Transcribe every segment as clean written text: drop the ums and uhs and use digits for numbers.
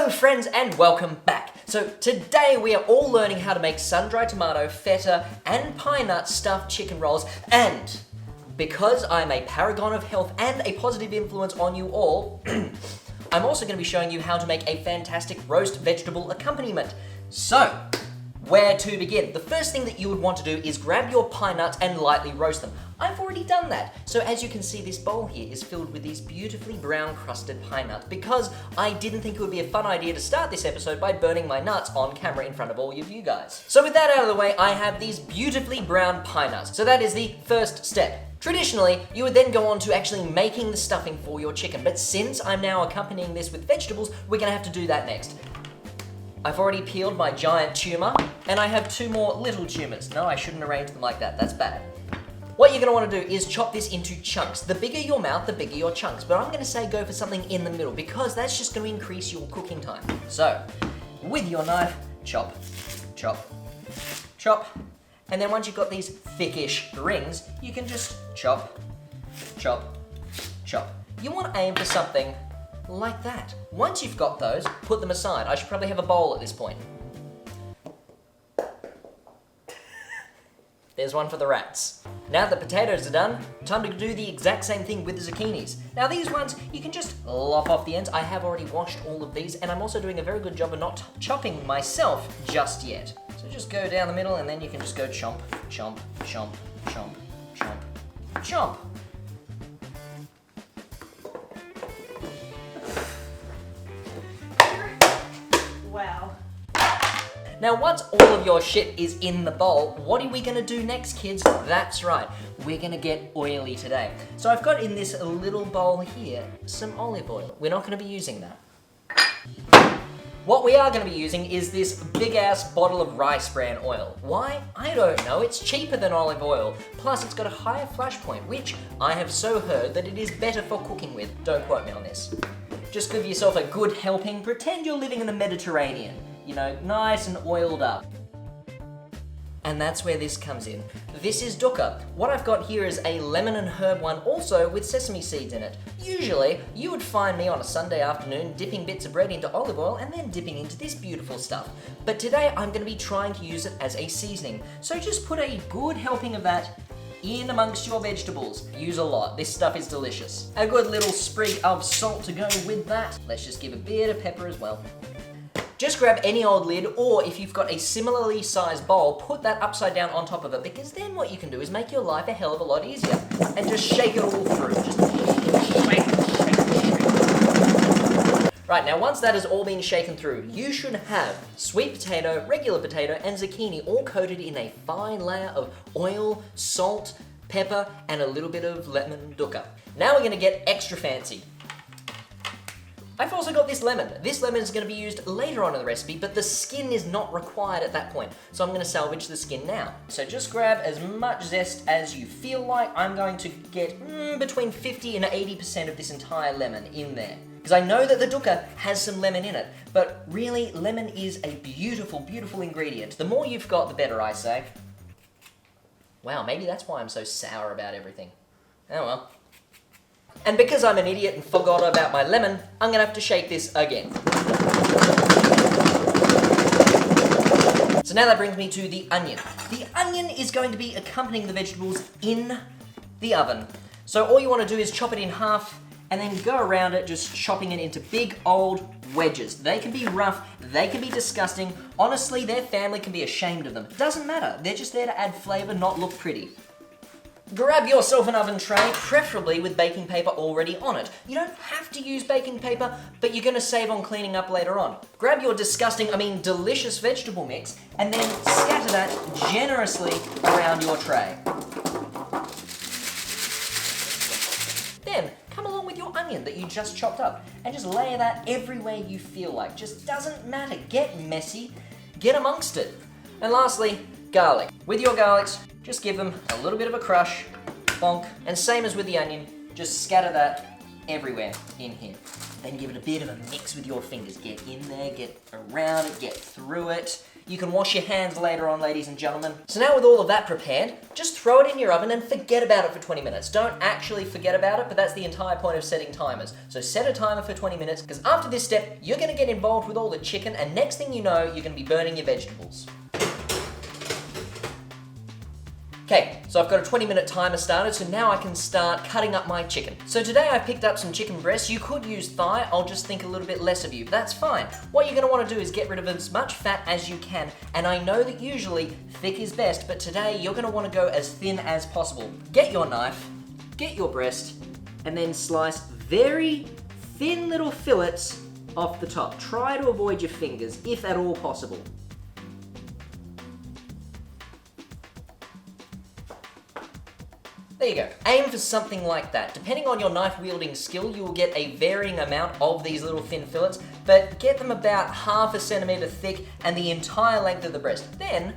Hello friends and welcome back. So today we are all learning how to make sun-dried tomato, feta and pine nut stuffed chicken rolls, and because I'm a paragon of health and a positive influence on you all, I'm also going to be showing you how to make a fantastic roast vegetable accompaniment. So, where to begin? The first thing that you would want to do is grab your pine nuts and lightly roast them. I've already done that. So as you can see, this bowl here is filled with these beautifully brown crusted pine nuts because I didn't think it would be a fun idea to start this episode by burning my nuts on camera in front of all of you guys. So with that out of the way, I have these beautifully brown pine nuts. So that is the first step. Traditionally, you would then go on to actually making the stuffing for your chicken, but since I'm now accompanying this with vegetables, we're gonna have to do that next. I've already peeled my giant tumor, and I have two more little tumors. No, I shouldn't arrange them like that, that's bad. What you're gonna wanna do is chop this into chunks. The bigger your mouth, the bigger your chunks, but I'm gonna say go for something in the middle because that's just gonna increase your cooking time. So, with your knife, chop, chop, chop, and then once you've got these thickish rings, you can just chop, chop, chop. You wanna aim for something like that. Once you've got those, put them aside. I should probably have a bowl at this point. There's one for the rats. Now that the potatoes are done, time to do the exact same thing with the zucchinis. Now these ones, you can just lop off the ends. I have already washed all of these, and I'm also doing a very good job of not chopping myself just yet. So just go down the middle, and then you can just go chomp, chomp, chomp, chomp, chomp, chomp. Wow. Now once all of your shit is in the bowl, what are we gonna do next, kids? That's right, we're gonna get oily today. So I've got in this little bowl here some olive oil. We're not gonna be using that. What we are gonna be using is this big ass bottle of rice bran oil. Why? I don't know, it's cheaper than olive oil. Plus it's got a higher flash point, which I have so heard that it is better for cooking with. Don't quote me on this. Just give yourself a good helping, pretend you're living in the Mediterranean. You know, nice and oiled up. And that's where this comes in. This is dukkha. What I've got here is a lemon and herb one, also with sesame seeds in it. Usually, you would find me on a Sunday afternoon dipping bits of bread into olive oil and then dipping into this beautiful stuff. But today, I'm gonna be trying to use it as a seasoning. So just put a good helping of that in amongst your vegetables. Use a lot, this stuff is delicious. A good little sprig of salt to go with that. Let's just give a bit of pepper as well. Just grab any old lid, or if you've got a similarly sized bowl, put that upside down on top of it, because then what you can do is make your life a hell of a lot easier. And just shake it all through. Just shake. Right, now once that has all been shaken through, you should have sweet potato, regular potato, and zucchini all coated in a fine layer of oil, salt, pepper, and a little bit of lemon dukkha. Now we're gonna get extra fancy. I've also got this lemon. This lemon is going to be used later on in the recipe, but the skin is not required at that point. So I'm going to salvage the skin now. So just grab as much zest as you feel like. I'm going to get between 50 and 80% of this entire lemon in there. Because I know that the dukkha has some lemon in it, but really, lemon is a beautiful, beautiful ingredient. The more you've got, the better, I say. Wow, maybe that's why I'm so sour about everything. Oh well. And because I'm an idiot and forgot about my lemon, I'm gonna have to shake this again. So now that brings me to the onion. The onion is going to be accompanying the vegetables in the oven. So all you wanna do is chop it in half and then go around it just chopping it into big old wedges. They can be rough, they can be disgusting. Honestly, their family can be ashamed of them. Doesn't matter, they're just there to add flavor, not look pretty. Grab yourself an oven tray, preferably with baking paper already on it. You don't have to use baking paper, but you're gonna save on cleaning up later on. Grab your delicious vegetable mix, and then scatter that generously around your tray. Then, come along with your onion that you just chopped up, and just layer that everywhere you feel like. Just doesn't matter, get messy, get amongst it. And lastly, garlic. With your garlics, just give them a little bit of a crush, bonk, and same as with the onion, just scatter that everywhere in here. Then give it a bit of a mix with your fingers. Get in there, get around it, get through it. You can wash your hands later on, ladies and gentlemen. So now with all of that prepared, just throw it in your oven and forget about it for 20 minutes. Don't actually forget about it, but that's the entire point of setting timers. So set a timer for 20 minutes, because after this step, you're gonna get involved with all the chicken, and next thing you know, you're gonna be burning your vegetables. Okay, so I've got a 20-minute timer started, so now I can start cutting up my chicken. So today I picked up some chicken breasts. You could use thigh, I'll just think a little bit less of you, but that's fine. What you're gonna wanna do is get rid of as much fat as you can, and I know that usually thick is best, but today you're gonna wanna go as thin as possible. Get your knife, get your breast, and then slice very thin little fillets off the top. Try to avoid your fingers, if at all possible. There you go. Aim for something like that. Depending on your knife wielding skill, you will get a varying amount of these little thin fillets, but get them about 1/2 centimeter thick and the entire length of the breast. Then,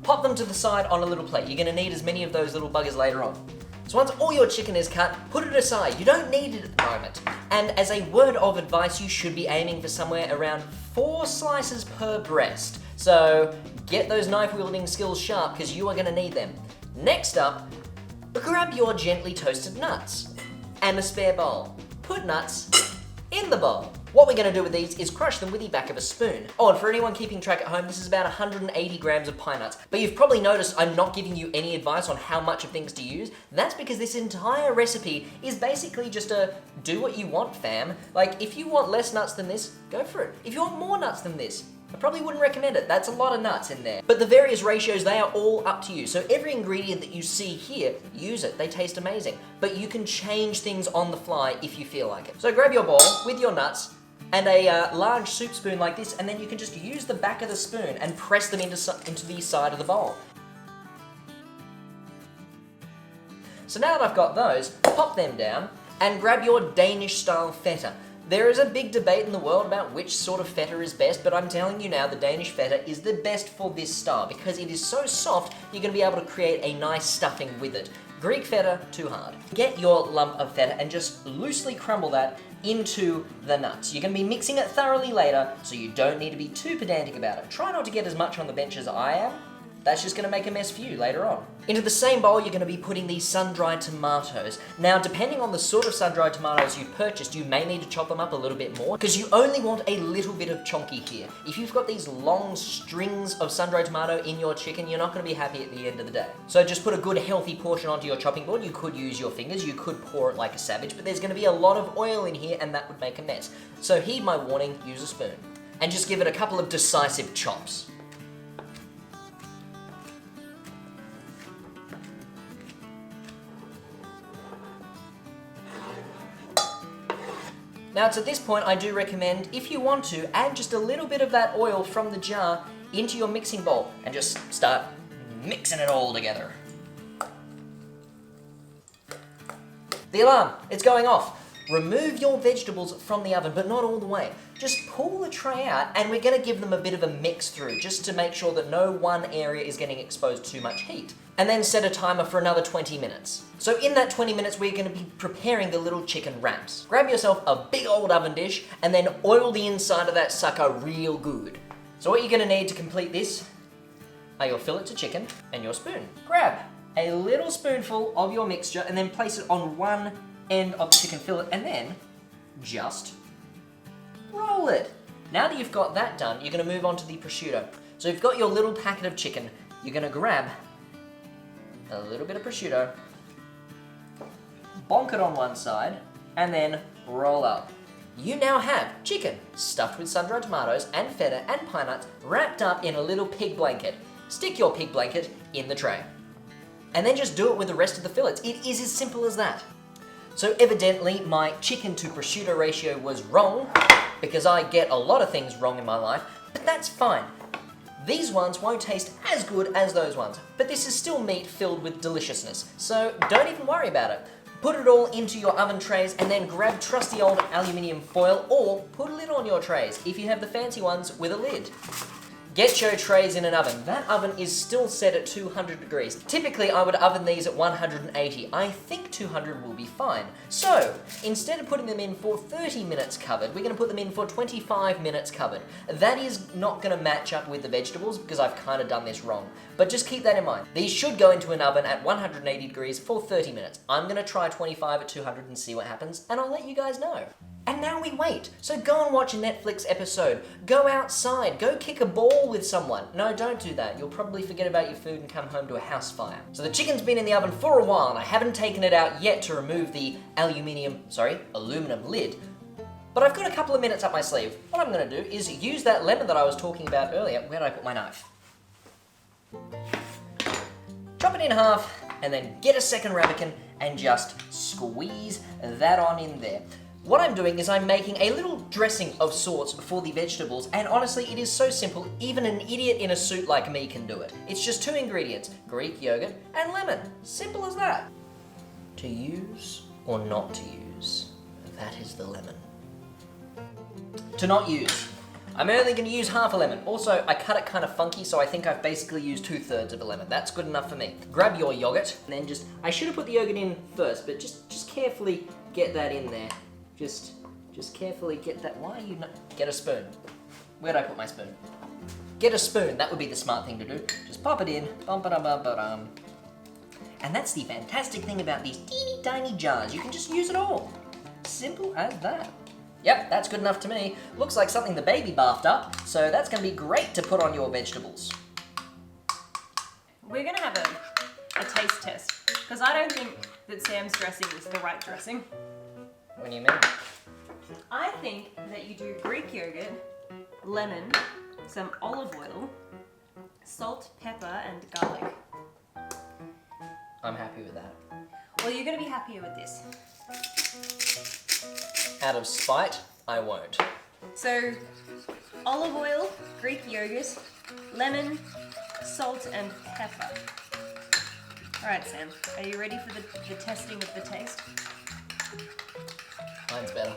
pop them to the side on a little plate. You're gonna need as many of those little buggers later on. So once all your chicken is cut, put it aside. You don't need it at the moment. And as a word of advice, you should be aiming for somewhere around 4 slices per breast. So get those knife wielding skills sharp, because you are gonna need them. Next up, grab your gently toasted nuts and a spare bowl. Put nuts in the bowl. What we're gonna do with these is crush them with the back of a spoon. Oh, and for anyone keeping track at home, this is about 180 grams of pine nuts. But you've probably noticed I'm not giving you any advice on how much of things to use. That's because this entire recipe is basically just a do what you want, fam. Like, if you want less nuts than this, go for it. If you want more nuts than this, I probably wouldn't recommend it. That's a lot of nuts in there. But the various ratios, they are all up to you. So every ingredient that you see here, use it. They taste amazing. But you can change things on the fly if you feel like it. So grab your bowl with your nuts and a large soup spoon like this, and then you can just use the back of the spoon and press them into the side of the bowl. So now that I've got those, pop them down and grab your Danish style feta. There is a big debate in the world about which sort of feta is best, but I'm telling you now, the Danish feta is the best for this style because it is so soft, you're going to be able to create a nice stuffing with it. Greek feta, too hard. Get your lump of feta and just loosely crumble that into the nuts. You're going to be mixing it thoroughly later, so you don't need to be too pedantic about it. Try not to get as much on the bench as I am. That's just going to make a mess for you later on. Into the same bowl, you're going to be putting these sun-dried tomatoes. Now, depending on the sort of sun-dried tomatoes you've purchased, you may need to chop them up a little bit more, because you only want a little bit of chonky here. If you've got these long strings of sun-dried tomato in your chicken, you're not going to be happy at the end of the day. So just put a good healthy portion onto your chopping board. You could use your fingers, you could pour it like a savage, but there's going to be a lot of oil in here, and that would make a mess. So heed my warning, use a spoon. And just give it a couple of decisive chops. Now, it's at this point I do recommend, if you want to, add just a little bit of that oil from the jar into your mixing bowl and just start mixing it all together. The alarm, it's going off. Remove your vegetables from the oven, but not all the way. Just pull the tray out and we're gonna give them a bit of a mix through, just to make sure that no one area is getting exposed to much heat. And then set a timer for another 20 minutes. So in that 20 minutes, we're gonna be preparing the little chicken wraps. Grab yourself a big old oven dish and then oil the inside of that sucker real good. So what you're gonna need to complete this are your fillets of chicken and your spoon. Grab a little spoonful of your mixture and then place it on one end of the chicken fillet and then just roll it. Now that you've got that done, you're gonna move on to the prosciutto. So you've got your little packet of chicken, you're gonna grab a little bit of prosciutto, bonk it on one side, and then roll up. You now have chicken stuffed with sun-dried tomatoes and feta and pine nuts wrapped up in a little pig blanket. Stick your pig blanket in the tray. And then just do it with the rest of the fillets. It is as simple as that. So evidently my chicken to prosciutto ratio was wrong because I get a lot of things wrong in my life, but that's fine. These ones won't taste as good as those ones, but this is still meat filled with deliciousness, so don't even worry about it. Put it all into your oven trays and then grab trusty old aluminium foil or put a lid on your trays if you have the fancy ones with a lid. Get your trays in an oven. That oven is still set at 200 degrees. Typically, I would oven these at 180. I think 200 will be fine. So, instead of putting them in for 30 minutes covered, we're going to put them in for 25 minutes covered. That is not going to match up with the vegetables because I've kind of done this wrong. But just keep that in mind. These should go into an oven at 180 degrees for 30 minutes. I'm going to try 25 at 200 and see what happens, and I'll let you guys know. And now we wait. So go and watch a Netflix episode. Go outside. Go kick a ball with someone. No, don't do that. You'll probably forget about your food and come home to a house fire. So the chicken's been in the oven for a while and I haven't taken it out yet to remove the aluminum lid. But I've got a couple of minutes up my sleeve. What I'm going to do is use that lemon that I was talking about earlier. Where did I put my knife? Chop it in half and then get a second ramekin and just squeeze that on in there. What I'm doing is I'm making a little dressing of sorts for the vegetables, and honestly, it is so simple, even an idiot in a suit like me can do it. It's just 2 ingredients, Greek yogurt and lemon. Simple as that. To use or not to use, that is the lemon. To not use. I'm only going to use half a lemon. Also, I cut it kind of funky, so I think I've basically used 2/3 of a lemon. That's good enough for me. Grab your yogurt, and then I should have put the yogurt in first, but just carefully get that in there. Just carefully get that. Why are you not? Get a spoon. Where'd I put my spoon? Get a spoon. That would be the smart thing to do. Just pop it in. Bum-ba-dum-bum-ba-dum. And that's the fantastic thing about these teeny tiny jars. You can just use it all. Simple as that. Yep, that's good enough to me. Looks like something the baby bathed up, so that's going to be great to put on your vegetables. We're going to have a taste test, because I don't think that Sam's dressing is the right dressing. What do you mean? I think that you do Greek yogurt, lemon, some olive oil, salt, pepper, and garlic. I'm happy with that. Well, you're going to be happier with this. Out of spite, I won't. So, olive oil, Greek yogurt, lemon, salt, and pepper. Alright, Sam, are you ready for the testing of the taste? Mine's better.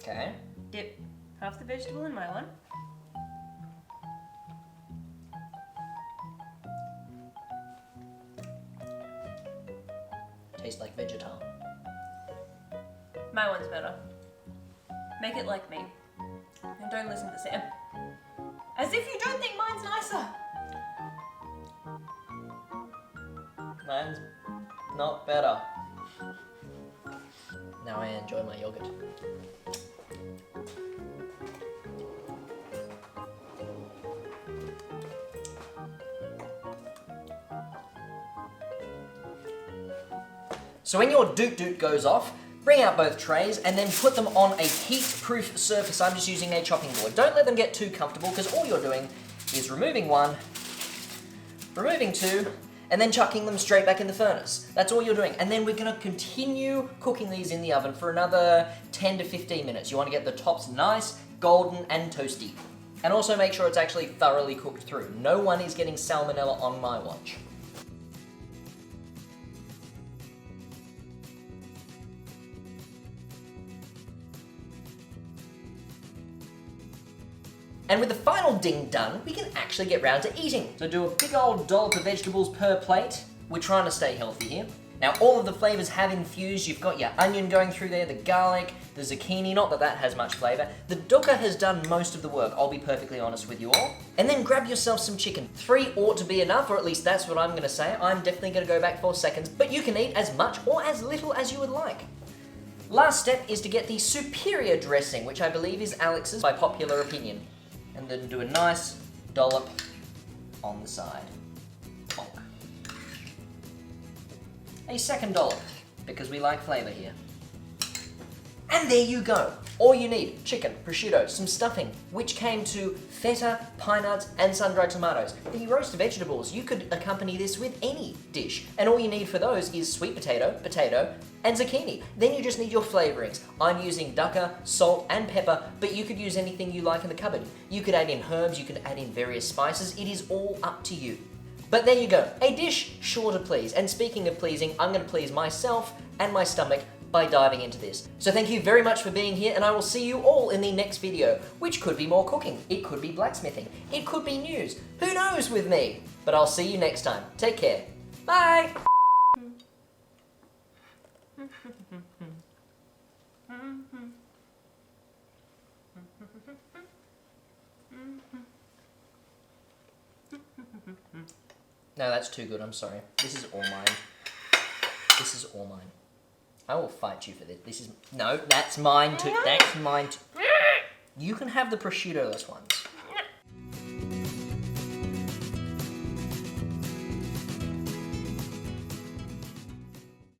Okay. Dip half the vegetable in my one. Tastes like vegetal. My one's better. Make it like me. And don't listen to Sam. As if you don't think mine's nicer! Mine's not better. Now I enjoy my yogurt. So when your doot goes off, bring out both trays and then put them on a heat-proof surface. I'm just using a chopping board. Don't let them get too comfortable because all you're doing is removing one, removing two, and then chucking them straight back in the furnace. That's all you're doing. And then we're gonna continue cooking these in the oven for another 10 to 15 minutes. You wanna get the tops nice, golden, and toasty. And also make sure it's actually thoroughly cooked through. No one is getting salmonella on my watch. And with the final ding done, we can actually get round to eating. So do a big old dollop of vegetables per plate. We're trying to stay healthy here. Now all of the flavors have infused. You've got your onion going through there, the garlic, the zucchini, not that that has much flavor. The dukkha has done most of the work, I'll be perfectly honest with you all. And then grab yourself some chicken. 3 ought to be enough, or at least that's what I'm gonna say. I'm definitely gonna go back 4 seconds, but you can eat as much or as little as you would like. Last step is to get the superior dressing, which I believe is Alex's by popular opinion. And then do a nice dollop on the side. Bonk. A second dollop, because we like flavor here. And there you go. All you need, chicken, prosciutto, some stuffing, which came to feta, pine nuts, and sun-dried tomatoes. The roasted vegetables, you could accompany this with any dish. And all you need for those is sweet potato, and zucchini. Then you just need your flavorings. I'm using dukkha, salt, and pepper, but you could use anything you like in the cupboard. You could add in herbs, you could add in various spices. It is all up to you. But there you go, a dish sure to please. And speaking of pleasing, I'm gonna please myself and my stomach by diving into this. So thank you very much for being here, and I will see you all in the next video, which could be more cooking, it could be blacksmithing, it could be news, who knows with me? But I'll see you next time. Take care. Bye! No, that's too good, I'm sorry. This is all mine. This is all mine. I will fight you for this. No, that's mine too. That's mine too. You can have the prosciutto-less ones.